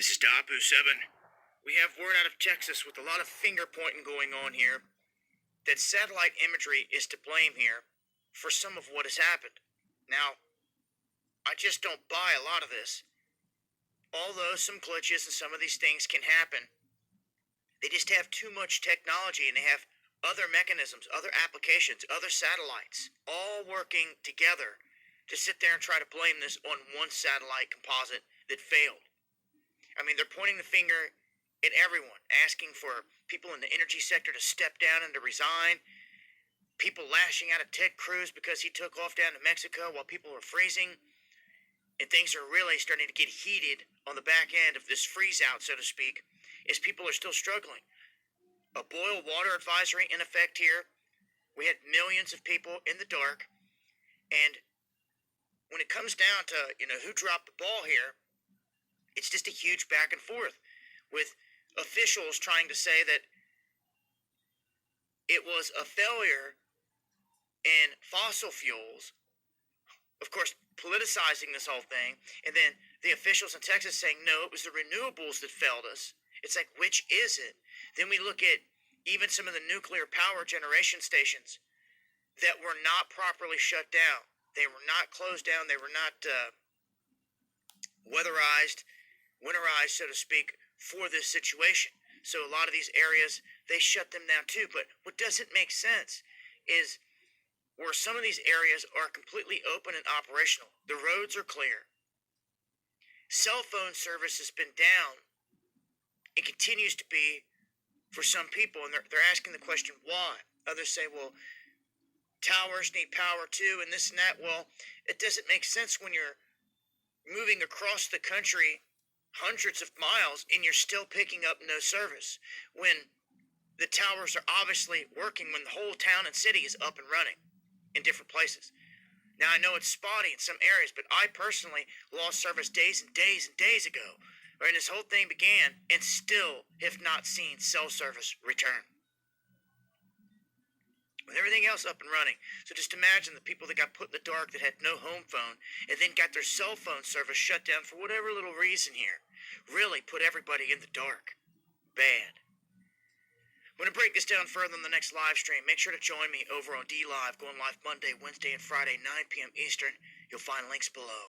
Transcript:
This is Dapu 7. We have word out of Texas with a lot of finger pointing going on here that satellite imagery is to blame here for some of what has happened. Now, I just don't buy a lot of this. Although some glitches and some of these things can happen, they just have too much technology and they have other mechanisms, other applications, other satellites, all working together to sit there and try to blame this on one satellite composite that failed. I mean, they're pointing the finger at everyone, asking for people in the energy sector to step down and to resign, people lashing out at Ted Cruz because he took off down to Mexico while people were freezing, and things are really starting to get heated on the back end of this freeze out, so to speak, as people are still struggling. A boil water advisory in effect here. We had millions of people in the dark, and when it comes down to, who dropped the ball here, it's just a huge back and forth with officials trying to say that it was a failure in fossil fuels, of course, politicizing this whole thing, and then the officials in Texas saying, no, it was the renewables that failed us. It's like, which is it? Then we look at even some of the nuclear power generation stations that were not properly shut down. They were not closed down. They were not winterized, so to speak, for this situation. So a lot of these areas, they shut them down too. But what doesn't make sense is where some of these areas are completely open and operational. The roads are clear. Cell phone service has been down. It continues to be for some people, and they're asking the question, why? Others say, well, towers need power too, and this and that. Well, it doesn't make sense when you're moving across the country hundreds of miles and you're still picking up no service when the towers are obviously working, when the whole town and city is up and running in different places. Now, I know it's spotty in some areas, but I personally lost service days and days and days ago when this whole thing began, and still have not seen cell service return with everything else up and running. So just imagine the people that got put in the dark that had no home phone and then got their cell phone service shut down for whatever little reason here. Really put everybody in the dark. Bad. I'm going to break this down further on the next live stream. Make sure to join me over on D Live, going live Monday, Wednesday, and Friday, 9 p.m. Eastern. You'll find links below.